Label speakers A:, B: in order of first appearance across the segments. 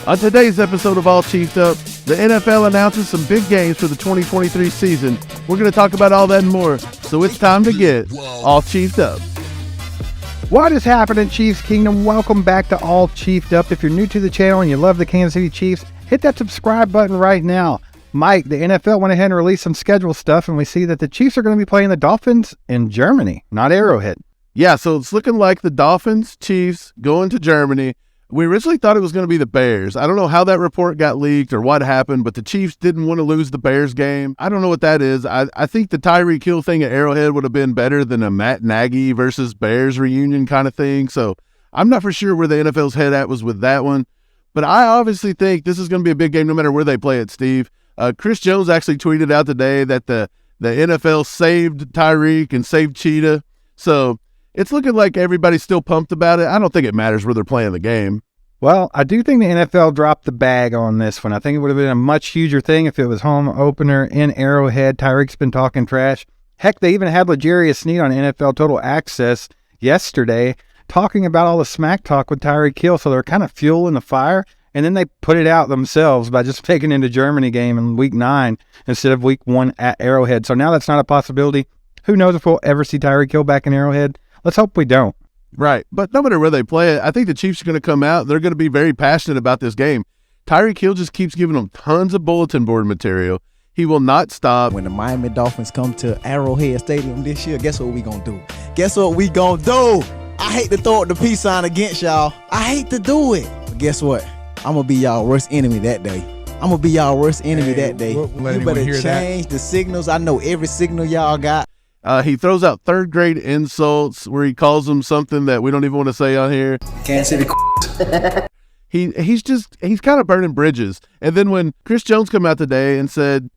A: On today's episode of All Chiefed Up, the NFL announces some big games for the 2023 season. We're going to talk about all that and more, so it's time to get All Chiefed Up.
B: What is happening, Chiefs Kingdom? Welcome back to All Chiefed Up. If you're new to the channel and you love the Kansas City Chiefs, hit that subscribe button right now. Mike, the NFL went ahead and released some schedule stuff, and we see that the Chiefs are going to be playing the Dolphins in Germany, not Arrowhead.
A: Yeah, so it's looking like the Dolphins, Chiefs, going to Germany. We originally thought it was going to be the Bears. I don't know how that report got leaked or what happened, but the Chiefs didn't want to lose the Bears game. I don't know what that is. I think the Tyreek Hill thing at Arrowhead would have been better than a Matt Nagy versus Bears reunion kind of thing. So I'm not for sure where the NFL's head at was with that one. But I obviously think this is going to be a big game no matter where they play it, Steve. Chris Jones actually tweeted out today that the NFL saved Tyreek and saved Cheetah. So it's looking like everybody's still pumped about it. I don't think it matters where they're playing the game.
B: Well, I do think the NFL dropped the bag on this one. I think it would have been a much huger thing if it was home opener in Arrowhead. Tyreek's been talking trash. Heck, they even had L'Jarius Sneed on NFL Total Access yesterday talking about all the smack talk with Tyreek Hill. So they're kind of fueling the fire. And then they put it out themselves by just taking into Germany game in week 9 instead of week 1 at Arrowhead. So now that's not a possibility. Who knows if we'll ever see Tyreek Hill back in Arrowhead? Let's hope we don't.
A: Right. But no matter where they play it, I think the Chiefs are going to come out. They're going to be very passionate about this game. Tyreek Hill just keeps giving them tons of bulletin board material. He will not stop.
C: When the Miami Dolphins come to Arrowhead Stadium this year, guess what we going to do? Guess what we going to do? I hate to throw up the peace sign against y'all. I hate to do it. But guess what? I'm going to be y'all worst enemy that day. I'm going to be y'all worst enemy that day. You better change the signals. I know every signal y'all got.
A: He throws out third grade insults where he calls them something that we don't even want to say on here.
C: Kansas City.
A: He's kind of burning bridges. And then when Chris Jones came out today and said,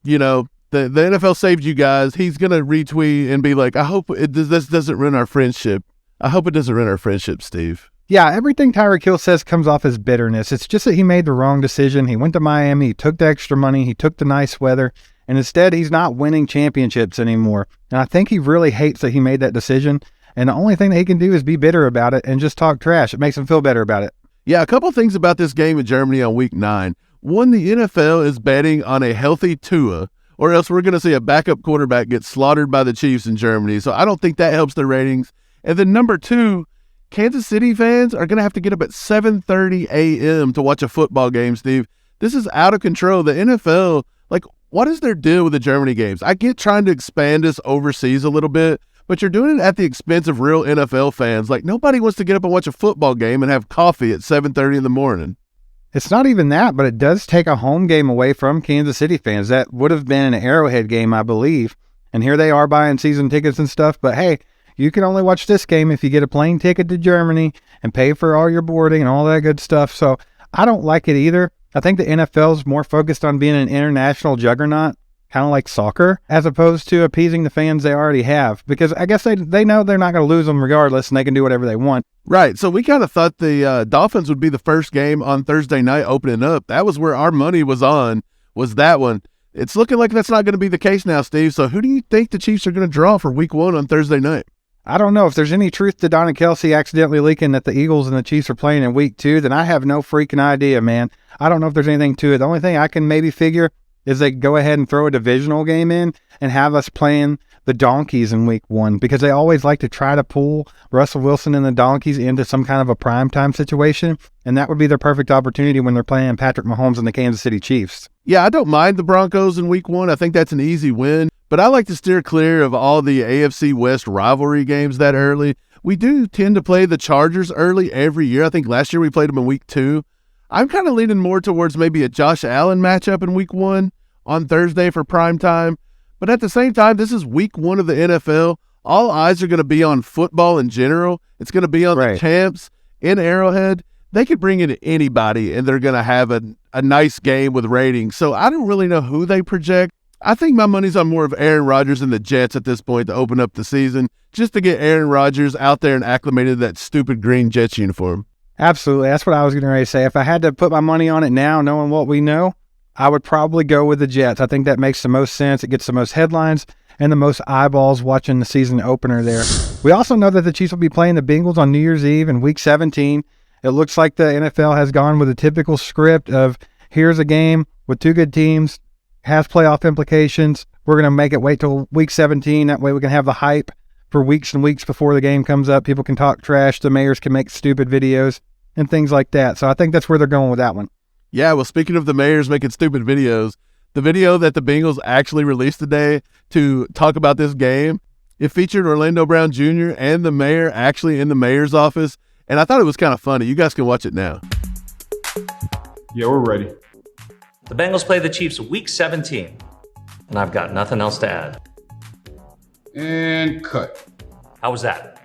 A: you know, the NFL saved you guys, he's going to retweet and be like, I hope this doesn't ruin our friendship. I hope it doesn't ruin our friendship, Steve.
B: Yeah, everything Tyreek Hill says comes off as bitterness. It's just that he made the wrong decision. He went to Miami, he took the extra money, he took the nice weather, and instead he's not winning championships anymore. And I think he really hates that he made that decision. And the only thing that he can do is be bitter about it and just talk trash. It makes him feel better about it.
A: Yeah, a couple things about this game in Germany on week 9. One, the NFL is betting on a healthy Tua, or else we're going to see a backup quarterback get slaughtered by the Chiefs in Germany. So I don't think that helps their ratings. And then number 2, Kansas City fans are going to have to get up at 7:30 a.m. to watch a football game, Steve. This is out of control. The NFL, what is their deal with the Germany games? I get trying to expand this overseas a little bit, but you're doing it at the expense of real NFL fans. Nobody wants to get up and watch a football game and have coffee at 7:30 in the morning.
B: It's not even that, but it does take a home game away from Kansas City fans. That would have been an Arrowhead game, I believe. And here they are buying season tickets and stuff. But hey, you can only watch this game if you get a plane ticket to Germany and pay for all your boarding and all that good stuff. So I don't like it either. I think the NFL is more focused on being an international juggernaut, kind of like soccer, as opposed to appeasing the fans they already have. Because I guess they know they're not going to lose them regardless, and they can do whatever they want.
A: Right. So we kind of thought the Dolphins would be the first game on Thursday night opening up. That was where our money was on, was that one. It's looking like that's not going to be the case now, Steve. So who do you think the Chiefs are going to draw for week 1 on Thursday night?
B: I don't know. If there's any truth to Don and Kelsey accidentally leaking that the Eagles and the Chiefs are playing in week 2, then I have no freaking idea, man. I don't know if there's anything to it. The only thing I can maybe figure is they go ahead and throw a divisional game in and have us playing the Donkeys in week 1, because they always like to try to pull Russell Wilson and the Donkeys into some kind of a primetime situation, and that would be their perfect opportunity when they're playing Patrick Mahomes and the Kansas City Chiefs.
A: Yeah, I don't mind the Broncos in week 1. I think that's an easy win. But I like to steer clear of all the AFC West rivalry games that early. We do tend to play the Chargers early every year. I think last year we played them in week 2. I'm kind of leaning more towards maybe a Josh Allen matchup in week 1 on Thursday for prime time. But at the same time, this is week 1 of the NFL. All eyes are going to be on football in general. It's going to be on the champs in Arrowhead. They could bring in anybody, and they're going to have a nice game with ratings. So I don't really know who they project. I think my money's on more of Aaron Rodgers and the Jets at this point to open up the season, just to get Aaron Rodgers out there and acclimated to that stupid green Jets uniform.
B: Absolutely. That's what I was getting ready to say. If I had to put my money on it now, knowing what we know, I would probably go with the Jets. I think that makes the most sense. It gets the most headlines and the most eyeballs watching the season opener there. We also know that the Chiefs will be playing the Bengals on New Year's Eve in Week 17. It looks like the NFL has gone with a typical script of here's a game with two good teams, has playoff implications. We're going to make it wait till week 17. That way we can have the hype for weeks and weeks before the game comes up. People can talk trash. The mayors can make stupid videos and things like that. So I think that's where they're going with that one.
A: Yeah, well, speaking of the mayors making stupid videos, the video that the Bengals actually released today to talk about this game, it featured Orlando Brown Jr. and the mayor actually in the mayor's office, and I thought it was kind of funny. You guys can watch it now.
D: Yeah, we're ready.
E: The Bengals play the Chiefs week 17, and I've got nothing else to add.
D: And cut.
E: How was that?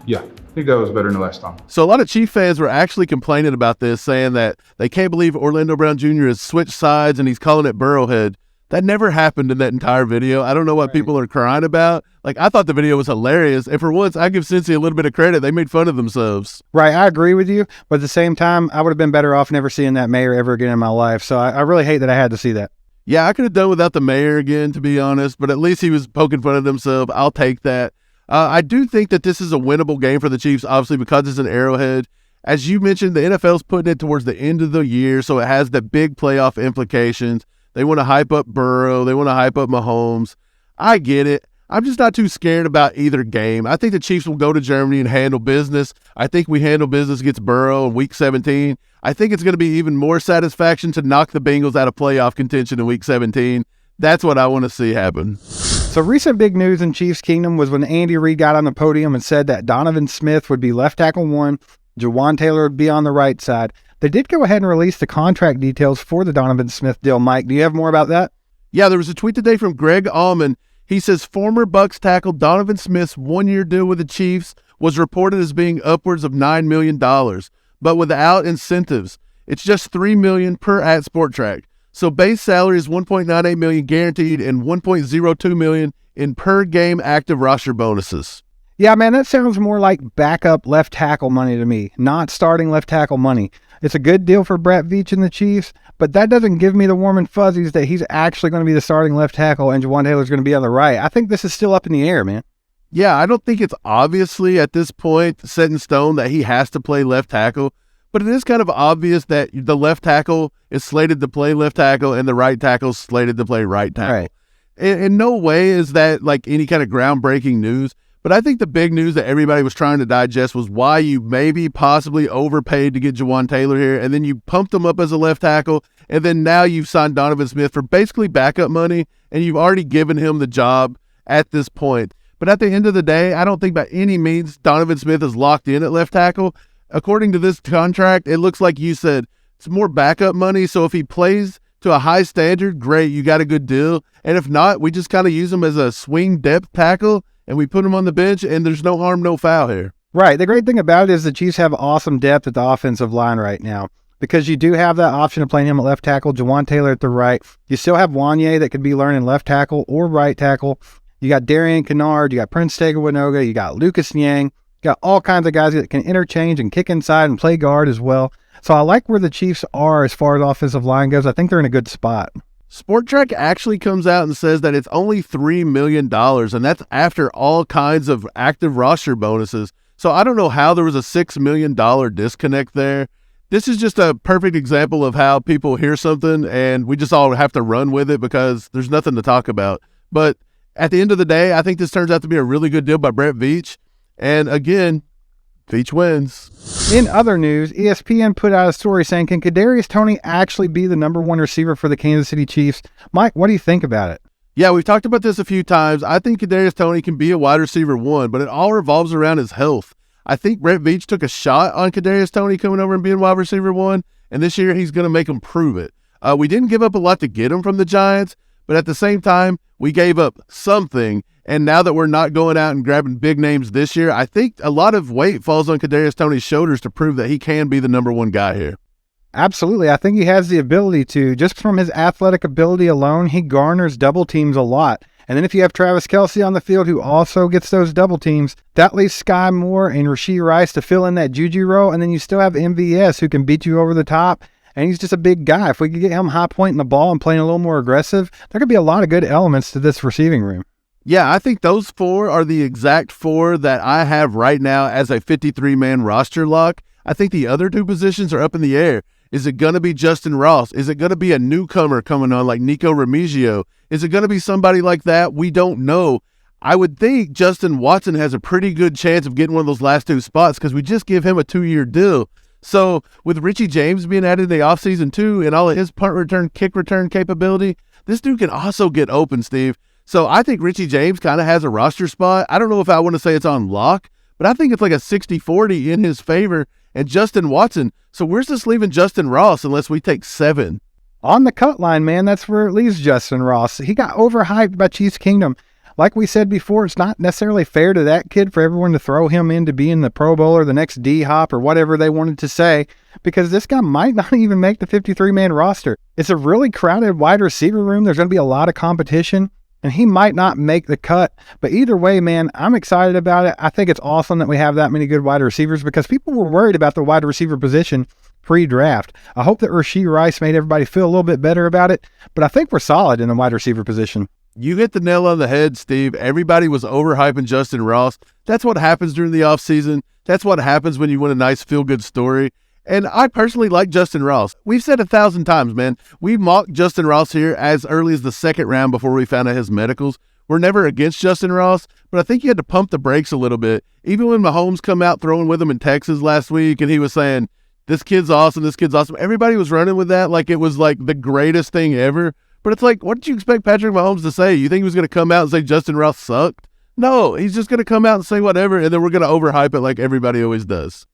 D: Yeah, I think that was better than the last time.
A: So a lot of Chief fans were actually complaining about this, saying that they can't believe Orlando Brown Jr. has switched sides and he's calling it Burrowhead. That never happened in that entire video. I don't know what people are crying about. Like, I thought the video was hilarious. And for once, I give Cincy a little bit of credit. They made fun of themselves.
B: Right, I agree with you. But at the same time, I would have been better off never seeing that mayor ever again in my life. So I really hate that I had to see that.
A: Yeah, I could have done without the mayor again, to be honest. But at least he was poking fun of himself. I'll take that. I do think that this is a winnable game for the Chiefs, obviously, because it's an Arrowhead. As you mentioned, the NFL's putting it towards the end of the year, so it has the big playoff implications. They want to hype up Burrow. They want to hype up Mahomes. I get it. I'm just not too scared about either game. I think the Chiefs will go to Germany and handle business. I think we handle business against Burrow in Week 17. I think it's going to be even more satisfaction to knock the Bengals out of playoff contention in Week 17. That's what I want to see happen.
B: So recent big news in Chiefs Kingdom was when Andy Reid got on the podium and said that Donovan Smith would be left tackle 1, Jawan Taylor would be on the right side. They did go ahead and release the contract details for the Donovan Smith deal. Mike, do you have more about that?
A: Yeah, there was a tweet today from Greg Allman. He says former Bucs tackle Donovan Smith's one-year deal with the Chiefs was reported as being upwards of $9 million, but without incentives. It's just $3 million per at Sport Track. So base salary is $1.98 million guaranteed and $1.02 million in per game active roster bonuses.
B: Yeah, man, that sounds more like backup left tackle money to me, not starting left tackle money. It's a good deal for Brett Veach and the Chiefs, but that doesn't give me the warm and fuzzies that he's actually going to be the starting left tackle and Jawan Taylor's going to be on the right. I think this is still up in the air, man.
A: Yeah, I don't think it's obviously at this point set in stone that he has to play left tackle, but it is kind of obvious that the left tackle is slated to play left tackle and the right tackle is slated to play right tackle.
B: Right.
A: In no way is that like any kind of groundbreaking news, but I think the big news that everybody was trying to digest was why you maybe possibly overpaid to get Jawan Taylor here, and then you pumped him up as a left tackle, and then now you've signed Donovan Smith for basically backup money, and you've already given him the job at this point. But at the end of the day, I don't think by any means Donovan Smith is locked in at left tackle. According to this contract, it looks like you said it's more backup money. So if he plays to a high standard, great, you got a good deal. And if not, we just kind of use him as a swing depth tackle and we put him on the bench and there's no harm, no foul here.
B: Right. The great thing about it is the Chiefs have awesome depth at the offensive line right now because you do have that option of playing him at left tackle, Jawan Taylor at the right. You still have Wanye that could be learning left tackle or right tackle. You got Darian Kennard, you got Prince Tega-Winoga, you got Lucas Niang. Got all kinds of guys that can interchange and kick inside and play guard as well. So I like where the Chiefs are as far as offensive line goes. I think they're in a good spot.
A: Sport Track actually comes out and says that it's only $3 million, and that's after all kinds of active roster bonuses. So I don't know how there was a $6 million disconnect there. This is just a perfect example of how people hear something and we just all have to run with it because there's nothing to talk about. But at the end of the day, I think this turns out to be a really good deal by Brett Veach. And again, Veach wins.
B: In other news, ESPN put out a story saying, can Kadarius Toney actually be the number one receiver for the Kansas City Chiefs? Mike, what do you think about it?
A: Yeah, we've talked about this a few times. I think Kadarius Toney can be a wide receiver 1, but it all revolves around his health. I think Brett Veach took a shot on Kadarius Toney coming over and being wide receiver 1, and this year he's going to make him prove it. We didn't give up a lot to get him from the Giants, but at the same time, we gave up something. And now that we're not going out and grabbing big names this year, I think a lot of weight falls on Kadarius Toney's shoulders to prove that he can be the number 1 guy here.
B: Absolutely. I think he has the ability to. Just from his athletic ability alone, he garners double teams a lot. And then if you have Travis Kelce on the field who also gets those double teams, that leaves Sky Moore and Rashee Rice to fill in that Juju role. And then you still have MVS who can beat you over the top. And he's just a big guy. If we could get him high pointing the ball and playing a little more aggressive, there could be a lot of good elements to this receiving room.
A: Yeah, I think those 4 are the exact 4 that I have right now as a 53-man roster lock. I think the other two positions are up in the air. Is it going to be Justin Ross? Is it going to be a newcomer coming on like Nico Remigio? Is it going to be somebody like that? We don't know. I would think Justin Watson has a pretty good chance of getting one of those last two spots because we just give him a 2-year deal. So with Richie James being added in the offseason too and all of his punt return, kick return capability, this dude can also get open, Steve. So I think Richie James kind of has a roster spot. I don't know if I want to say it's on lock, but I think it's like a 60-40 in his favor. And Justin Watson. So where's this leaving Justin Ross unless we take 7?
B: On the cut line, man, that's where it leaves Justin Ross. He got overhyped by Chiefs Kingdom. Like we said before, it's not necessarily fair to that kid for everyone to throw him into being the Pro Bowl or the next D-Hop or whatever they wanted to say, because this guy might not even make the 53-man roster. It's a really crowded wide receiver room. There's going to be a lot of competition, and he might not make the cut. But either way, man, I'm excited about it. I think it's awesome that we have that many good wide receivers because people were worried about the wide receiver position pre-draft. I hope that Rashee Rice made everybody feel a little bit better about it, but I think we're solid in the wide receiver position.
A: You hit the nail on the head, Steve. Everybody was overhyping Justin Ross. That's what happens during the offseason. That's what happens when you win a nice feel-good story. And I personally like Justin Ross. We've said 1,000 times, man. We mocked Justin Ross here as early as the second round before we found out his medicals. We're never against Justin Ross, but I think you had to pump the brakes a little bit. Even when Mahomes come out throwing with him in Texas last week and he was saying, this kid's awesome, this kid's awesome. Everybody was running with that like it was like the greatest thing ever. But it's like, what did you expect Patrick Mahomes to say? You think he was going to come out and say Justin Ross sucked? No, he's just going to come out and say whatever, and then we're going to overhype it like everybody always does.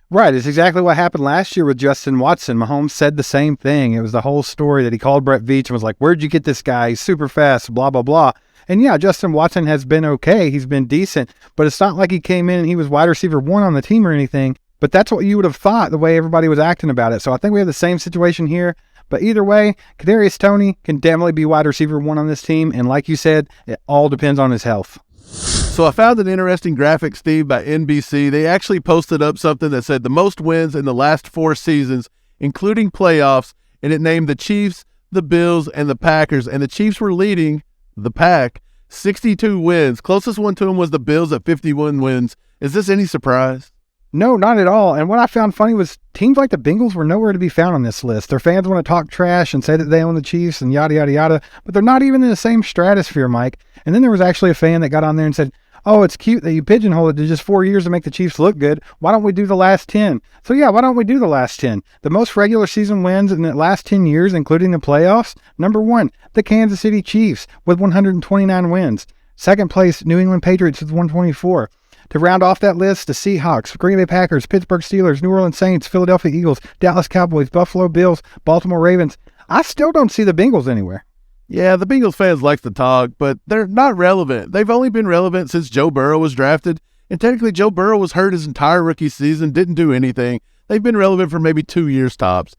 B: Right. It's exactly what happened last year with Justin Watson. Mahomes said the same thing. It was the whole story that he called Brett Veach and was like, where'd you get this guy? He's super fast, blah, blah, blah. And yeah, Justin Watson has been okay. He's been decent, but it's not like he came in and he was wide receiver 1 on the team or anything. But that's what you would have thought the way everybody was acting about it. So I think we have the same situation here. But either way, Kadarius Toney can definitely be wide receiver 1 on this team. And like you said, it all depends on his health.
A: So I found an interesting graphic, Steve, by NBC. They actually posted up something that said the most wins in the last 4 seasons, including playoffs, and it named the Chiefs, the Bills, and the Packers. And the Chiefs were leading the pack, 62 wins. Closest one to them was the Bills at 51 wins. Is this any surprise?
B: No, not at all. And what I found funny was teams like the Bengals were nowhere to be found on this list. Their fans want to talk trash and say that they own the Chiefs and yada, yada, yada, but they're not even in the same stratosphere, Mike. And then there was actually a fan that got on there and said, oh, it's cute that you pigeonhole it to just 4 years to make the Chiefs look good. Why don't we do the last 10? So yeah, why don't we do the last 10? The most regular season wins in the last 10 years, including the playoffs. Number 1, the Kansas City Chiefs with 129 wins. Second place, New England Patriots with 124. To round off that list, the Seahawks, Green Bay Packers, Pittsburgh Steelers, New Orleans Saints, Philadelphia Eagles, Dallas Cowboys, Buffalo Bills, Baltimore Ravens. I still don't see the Bengals anywhere.
A: Yeah, the Bengals fans like to talk, but they're not relevant. They've only been relevant since Joe Burrow was drafted, and technically Joe Burrow was hurt his entire rookie season, didn't do anything. They've been relevant for maybe 2 years tops.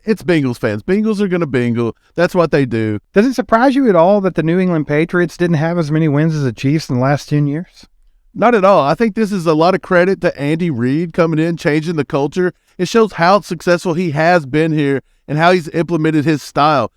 A: It's Bengals fans. Bengals are going to bingle. That's what they do.
B: Does it surprise you at all that the New England Patriots didn't have as many wins as the Chiefs in the last 10 years?
A: Not at all. I think this is a lot of credit to Andy Reid coming in, changing the culture. It shows how successful he has been here and how he's implemented his style.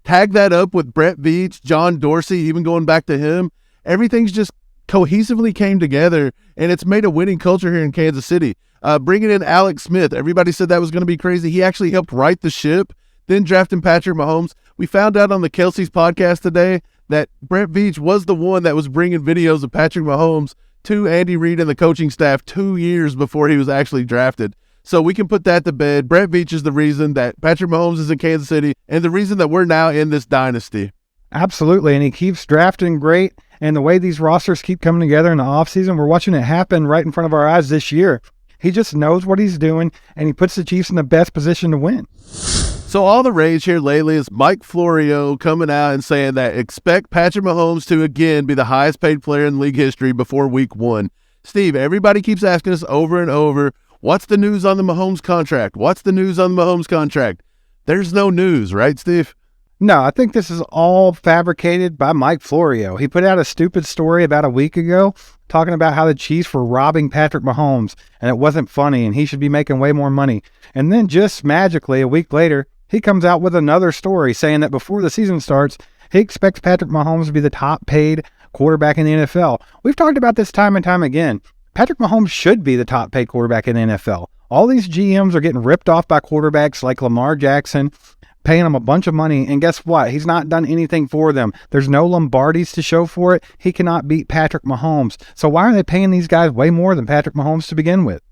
A: Tag that up with Brett Veach, John Dorsey, even going back to him. Everything's just cohesively came together, and it's made a winning culture here in Kansas City. Bringing in Alex Smith, everybody said that was going to be crazy. He actually helped right the ship, then drafting Patrick Mahomes. We found out on the Kelsey's podcast today that Brett Veach was the one that was bringing videos of Patrick Mahomes to Andy Reid and the coaching staff 2 years before he was actually drafted. So we can put that to bed. Brett Veach is the reason that Patrick Mahomes is in Kansas City and the reason that we're now in this dynasty.
B: Absolutely, and he keeps drafting great, and the way these rosters keep coming together in the offseason, we're watching it happen right in front of our eyes this year. He just knows what he's doing, and he puts the Chiefs in the best position to win.
A: So all the rage here lately is Mike Florio coming out and saying that expect Patrick Mahomes to again be the highest paid player in league history before week 1. Steve, everybody keeps asking us over and over, what's the news on the Mahomes contract? What's the news on the Mahomes contract? There's no news, right, Steve?
B: No, I think this is all fabricated by Mike Florio. He put out a stupid story about a week ago talking about how the Chiefs were robbing Patrick Mahomes, and it wasn't funny, and he should be making way more money. And then just magically, a week later, he comes out with another story saying that before the season starts, he expects Patrick Mahomes to be the top paid quarterback in the NFL. We've talked about this time and time again. Patrick Mahomes should be the top paid quarterback in the NFL. All these GMs are getting ripped off by quarterbacks like Lamar Jackson, paying him a bunch of money, and guess what? He's not done anything for them. There's no Lombardis to show for it. He cannot beat Patrick Mahomes. So why are they paying these guys way more than Patrick Mahomes to begin with?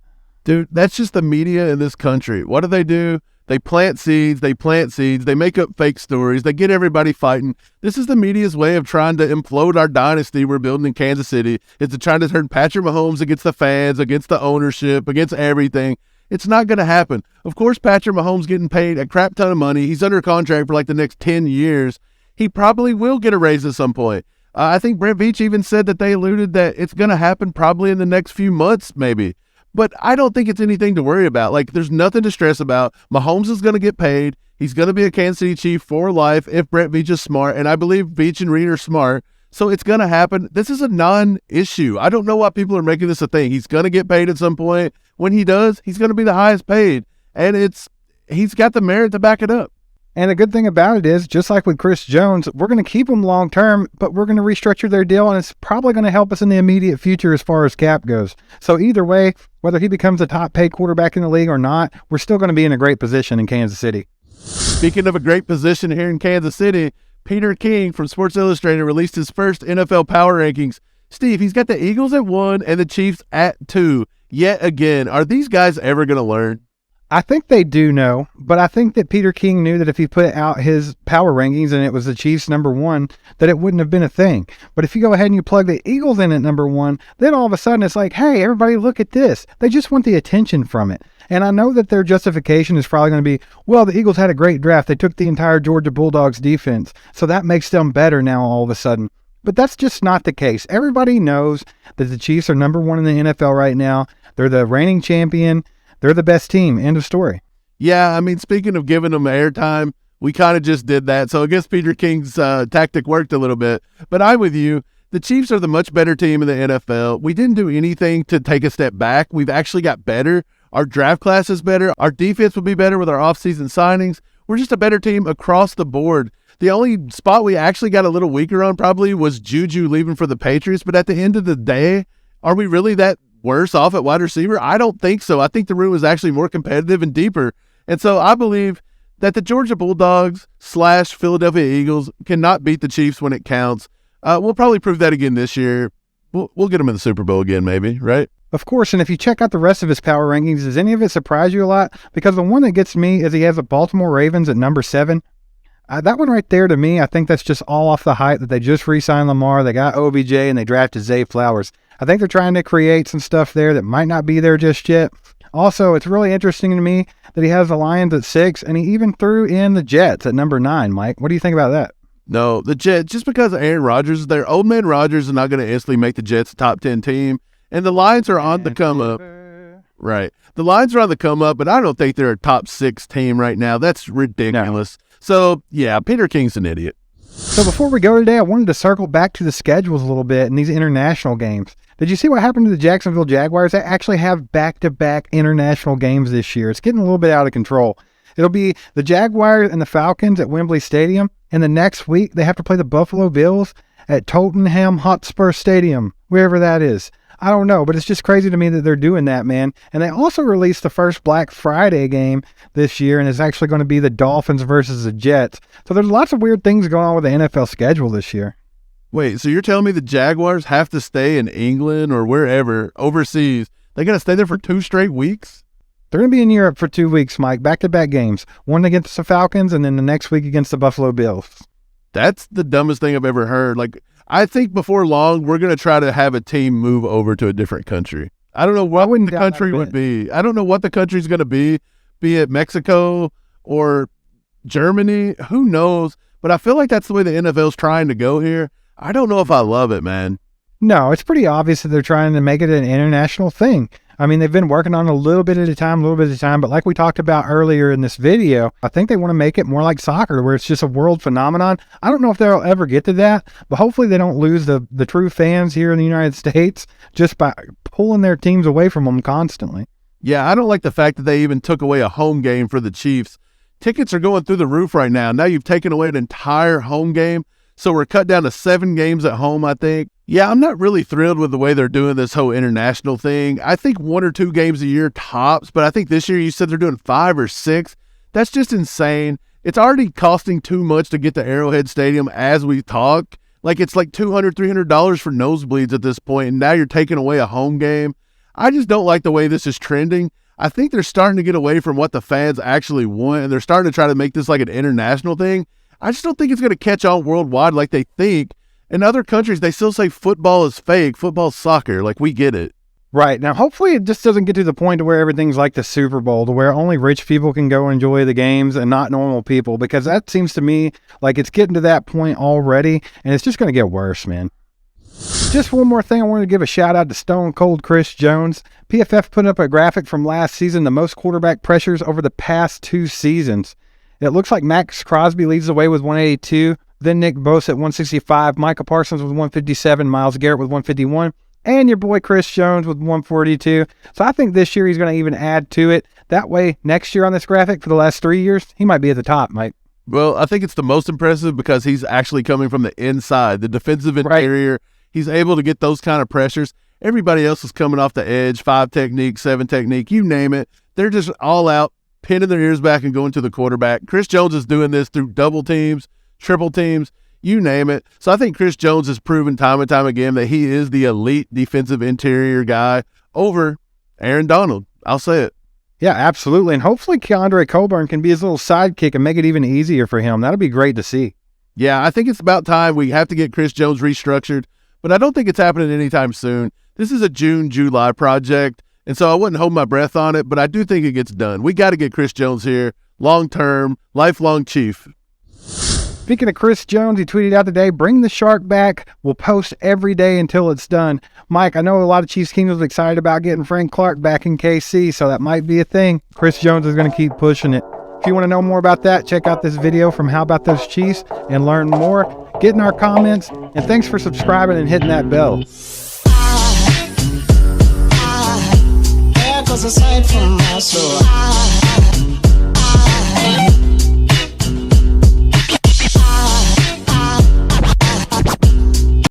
A: Dude, that's just the media in this country. What do? They plant seeds, they make up fake stories, they get everybody fighting. This is the media's way of trying to implode our dynasty we're building in Kansas City. It's to try to turn Patrick Mahomes against the fans, against the ownership, against everything. It's not going to happen. Of course, Patrick Mahomes getting paid a crap ton of money. He's under contract for like the next 10 years. He probably will get a raise at some point. I think Brent Veach even said that they alluded that it's going to happen probably in the next few months maybe. But I don't think it's anything to worry about. Like, there's nothing to stress about. Mahomes is going to get paid. He's going to be a Kansas City Chief for life if Brent Veach is smart. And I believe Veach and Reed are smart. So it's going to happen. This is a non-issue. I don't know why people are making this a thing. He's going to get paid at some point. When he does, he's going to be the highest paid. And he's got the merit to back it up.
B: And the good thing about it is, just like with Chris Jones, we're going to keep him long term, but we're going to restructure their deal, and it's probably going to help us in the immediate future as far as cap goes. So either way, whether he becomes a top paid quarterback in the league or not, we're still going to be in a great position in Kansas City.
A: Speaking of a great position here in Kansas City, Peter King from Sports Illustrated released his first NFL power rankings. Steve, he's got the Eagles at 1 and the Chiefs at 2. Yet again, are these guys ever going to learn?
B: I think they do know, but I think that Peter King knew that if he put out his power rankings and it was the Chiefs #1, that it wouldn't have been a thing. But if you go ahead and you plug the Eagles in at #1, then all of a sudden it's like, hey, everybody look at this. They just want the attention from it. And I know that their justification is probably going to be, well, the Eagles had a great draft. They took the entire Georgia Bulldogs defense, so that makes them better now all of a sudden. But that's just not the case. Everybody knows that the Chiefs are #1 in the NFL right now. They're the reigning champion. They're the best team. End of story.
A: Yeah, I mean, speaking of giving them airtime, we kind of just did that. So I guess Peter King's tactic worked a little bit. But I'm with you. The Chiefs are the much better team in the NFL. We didn't do anything to take a step back. We've actually got better. Our draft class is better. Our defense will be better with our offseason signings. We're just a better team across the board. The only spot we actually got a little weaker on probably was Juju leaving for the Patriots. But at the end of the day, are we really that worse off at wide receiver? I don't think so. I think the room is actually more competitive and deeper. And so I believe that the Georgia Bulldogs / Philadelphia Eagles cannot beat the Chiefs when it counts. We'll probably prove that again this year. We'll get them in the Super Bowl again, maybe, right?
B: Of course, and if you check out the rest of his power rankings, does any of it surprise you a lot? Because the one that gets me is he has the Baltimore Ravens at #7. That one right there, to me, I think that's just all off the hype that they just re-signed Lamar, they got OBJ, and they drafted Zay Flowers. I think they're trying to create some stuff there that might not be there just yet. Also, it's really interesting to me that he has the Lions at 6, and he even threw in the Jets at #9, Mike. What do you think about that?
A: No, the Jets, just because Aaron Rodgers is there, old man Rodgers is not going to instantly make the Jets a top 10 team. And the Lions are on the come up. Right. The Lions are on the come up, but I don't think they're a top 6 team right now. That's ridiculous. No. So, yeah, Peter King's an idiot.
B: So before we go today, I wanted to circle back to the schedules a little bit in these international games. Did you see what happened to the Jacksonville Jaguars? They actually have back-to-back international games this year. It's getting a little bit out of control. It'll be the Jaguars and the Falcons at Wembley Stadium, and the next week they have to play the Buffalo Bills at Tottenham Hotspur Stadium, wherever that is. I don't know, but it's just crazy to me that they're doing that, man. And they also released the first Black Friday game this year, and it's actually going to be the Dolphins versus the Jets. So there's lots of weird things going on with the NFL schedule this year.
A: Wait, so you're telling me the Jaguars have to stay in England or wherever, overseas? They got to stay there for 2 straight weeks?
B: They're going to be in Europe for 2 weeks, Mike. Back-to-back games. One against the Falcons, and then the next week against the Buffalo Bills.
A: That's the dumbest thing I've ever heard. Like, I think before long, we're going to try to have a team move over to a different country. I don't know what the country would be. I don't know what the country's going to be it Mexico or Germany. Who knows? But I feel like that's the way the NFL's trying to go here. I don't know if I love it, man.
B: No, it's pretty obvious that they're trying to make it an international thing. I mean, they've been working on it a little bit at a time, but like we talked about earlier in this video, I think they want to make it more like soccer, where it's just a world phenomenon. I don't know if they'll ever get to that, but hopefully they don't lose the true fans here in the United States just by pulling their teams away from them constantly.
A: Yeah, I don't like the fact that they even took away a home game for the Chiefs. Tickets are going through the roof right now. Now you've taken away an entire home game, so we're cut down to 7 games at home, I think. Yeah, I'm not really thrilled with the way they're doing this whole international thing. I think 1 or 2 games a year tops, but I think this year you said they're doing 5 or 6. That's just insane. It's already costing too much to get to Arrowhead Stadium as we talk. Like, it's like $200, $300 for nosebleeds at this point, and now you're taking away a home game. I just don't like the way this is trending. I think they're starting to get away from what the fans actually want, and they're starting to try to make this like an international thing. I just don't think it's going to catch on worldwide like they think. In other countries, they still say football is fake, football's soccer. Like, we get it.
B: Right. Now, hopefully it just doesn't get to the point to where everything's like the Super Bowl, to where only rich people can go enjoy the games and not normal people, because that seems to me like it's getting to that point already, and it's just going to get worse, man. Just one more thing, I wanted to give a shout out to Stone Cold Chris Jones. PFF put up a graphic from last season, the most quarterback pressures over the past 2 seasons. It looks like Max Crosby leads the way with 182, then Nick Bosa at 165, Micah Parsons with 157, Myles Garrett with 151, and your boy Chris Jones with 142. So I think this year he's going to even add to it. That way, next year on this graphic, for the last 3 years, he might be at the top, Mike.
A: Well, I think it's the most impressive because he's actually coming from the inside, the defensive interior. Right. He's able to get those kind of pressures. Everybody else is coming off the edge, 5 technique, 7 technique, you name it. They're just all out, pinning their ears back and going to the quarterback. Chris Jones is doing this through double teams, triple teams, you name it. So I think Chris Jones has proven time and time again that he is the elite defensive interior guy over Aaron Donald. I'll say it.
B: Yeah, absolutely. And hopefully Keandre Coburn can be his little sidekick and make it even easier for him. That'll be great to see.
A: Yeah, I think it's about time we have to get Chris Jones restructured, but I don't think it's happening anytime soon. This is a June, July project, and so I wouldn't hold my breath on it, but I do think it gets done. We got to get Chris Jones here, long-term, lifelong Chief.
B: Speaking of Chris Jones, he tweeted out today, bring the shark back. We'll post every day until it's done. Mike, I know a lot of Chiefs Kingdoms are excited about getting Frank Clark back in KC, so that might be a thing. Chris Jones is going to keep pushing it. If you want to know more about that, check out this video from How About Those Chiefs and learn more. Get in our comments, and thanks for subscribing and hitting that bell.
F: Cause aside from my soul,